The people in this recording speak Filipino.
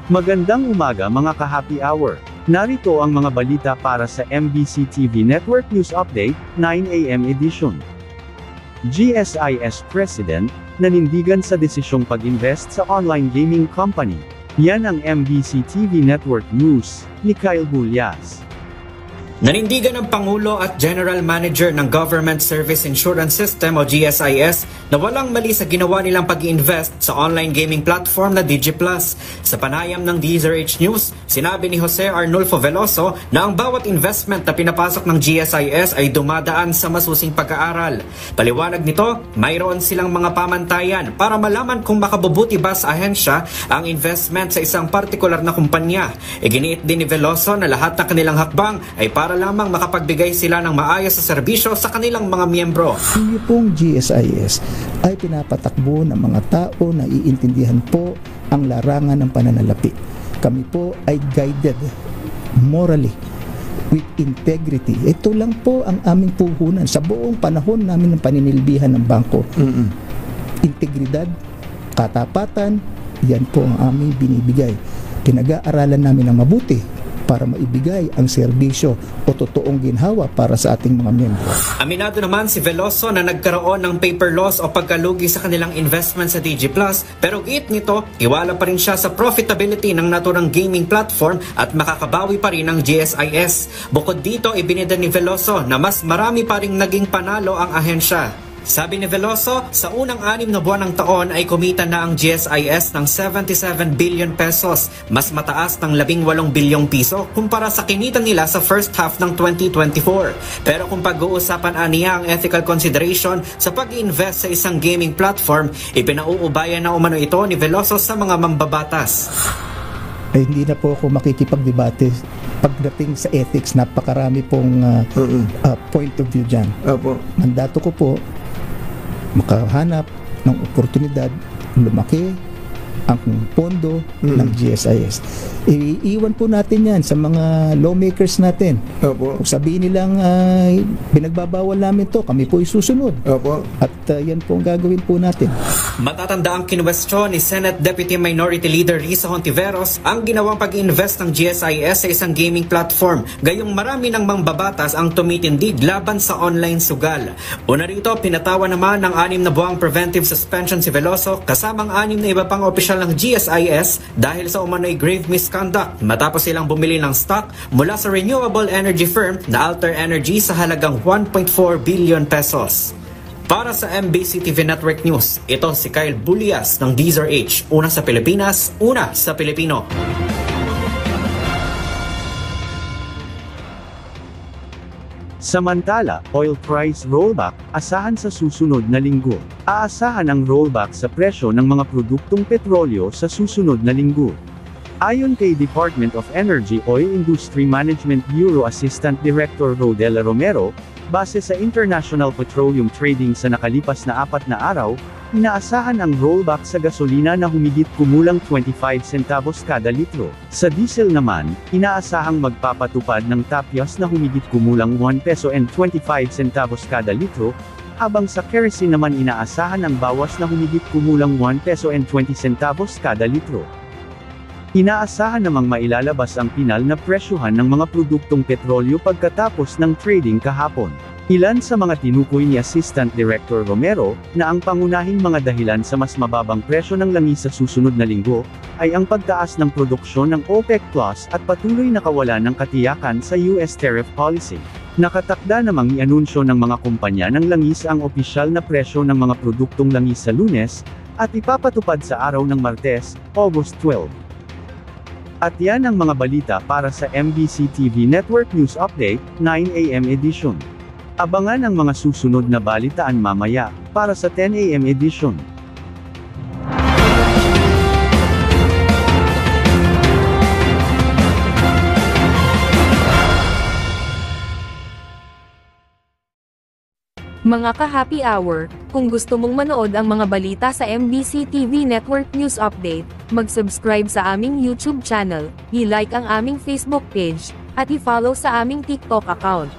Magandang umaga mga ka-happy hour. Narito ang mga balita para sa MBC TV Network News Update, 9 AM edition. GSIS President, nanindigan sa desisyong pag-invest sa online gaming company. Yan ang MBC TV Network News, ni Kyle Bulyas. Nanindigan ng Pangulo at General Manager ng Government Service Insurance System o GSIS na walang mali sa ginawa nilang pag-invest sa online gaming platform na DigiPlus. Sa panayam ng DZRH News, sinabi ni Jose Arnulfo Veloso na ang bawat investment na pinapasok ng GSIS ay dumadaan sa masusing pag-aaral. Paliwanag nito, mayroon silang mga pamantayan para malaman kung makabubuti ba sa ahensya ang investment sa isang partikular na kumpanya. Iginiit din ni Veloso na lahat ng kanilang hakbang ay para lamang makapagbigay sila ng maayos sa serbisyo sa kanilang mga miyembro. Yung pong GSIS ay pinapatakbo ng mga tao na iintindihan po ang larangan ng pananalapi. Kami po ay guided morally with integrity. Ito lang po ang aming puhunan sa buong panahon namin ng paninilbihan ng bangko. Integridad, katapatan, yan po ang aming binibigay. Pinag-aaralan namin ng mabuti para maibigay ang serbisyo o totoong ginhawa para sa ating mga miyembro. Aminado naman si Veloso na nagkaroon ng paper loss o pagkalugi sa kanilang investment sa DigiPlus, pero giit nito, iwala pa rin siya sa profitability ng naturang gaming platform at makakabawi pa rin ang GSIS. Bukod dito, ibinida ni Veloso na mas marami pa ring naging panalo ang ahensya. Sabi ni Veloso, sa unang 6 na buwan ng taon ay kumita na ang GSIS ng 77 billion pesos, mas mataas ng 18 bilyong piso kumpara sa kinita nila sa first half ng 2024. Pero kung pag-uusapan niya ang ethical consideration sa pag-invest sa isang gaming platform, ipinauubayan na umano ito ni Veloso sa mga mambabatas. Ay, hindi na po ako makikipagdebate pagdating sa ethics. Napakarami pong point of view dyan. Mandato ko po makahanap ng oportunidad, lumaki ang pondo ng GSIS. Iiwan po natin yan sa mga lawmakers natin. Kung sabihin nilang pinagbabawal namin to, kami po isusunod. At yan po ang gagawin po natin. Matatanda ang kinwestiyon ni Senate Deputy Minority Leader Risa Hontiveros ang ginawang pag-invest ng GSIS sa isang gaming platform. Gayong marami ng mambabatas ang tumitindig laban sa online sugal. Una rito, pinatawa naman ng 6 na buwang preventive suspension si Veloso kasamang 6 na iba pang opisyal ng GSIS dahil sa umano'y grave misconduct matapos silang bumili ng stock mula sa renewable energy firm na Alter Energy sa halagang 1.4 billion pesos. Para sa MBC TV Network News, ito si Kyle Bulyas ng DZRH, una sa Pilipinas, una sa Pilipino. Samantala, oil price rollback, asahan sa susunod na linggo. Aasahan ang rollback sa presyo ng mga produktong petrolyo sa susunod na linggo. Ayon kay Department of Energy Oil Industry Management Bureau Assistant Director Rodela Romero, base sa International Petroleum Trading sa nakalipas na 4 na araw, inaasahan ang rollback sa gasolina na humigit kumulang 25 centavos kada litro. Sa diesel naman, inaasahang magpapatupad ng tapyas na humigit kumulang 1 peso and 25 centavos kada litro, habang sa kerosene naman inaasahan ang bawas na humigit kumulang 1 peso and 20 centavos kada litro. Inaasahan namang mailalabas ang pinal na presyuhan ng mga produktong petrolyo pagkatapos ng trading kahapon. Ilan sa mga tinukoy ni Assistant Director Romero, na ang pangunahing mga dahilan sa mas mababang presyo ng langis sa susunod na linggo, ay ang pagtaas ng produksyon ng OPEC Plus at patuloy na kawalan ng katiyakan sa US tariff policy. Nakatakda namang i-anunsyo ng mga kumpanya ng langis ang opisyal na presyo ng mga produktong langis sa Lunes, at ipapatupad sa araw ng Martes, August 12. At yan ang mga balita para sa MBC TV Network News Update, 9 AM edition. Abangan ang mga susunod na balitaan mamaya, para sa 10 AM edition. Mga ka-happy hour, kung gusto mong manood ang mga balita sa MBC TV Network News Update, mag-subscribe sa aming YouTube channel, i-like ang aming Facebook page, at i-follow sa aming TikTok account.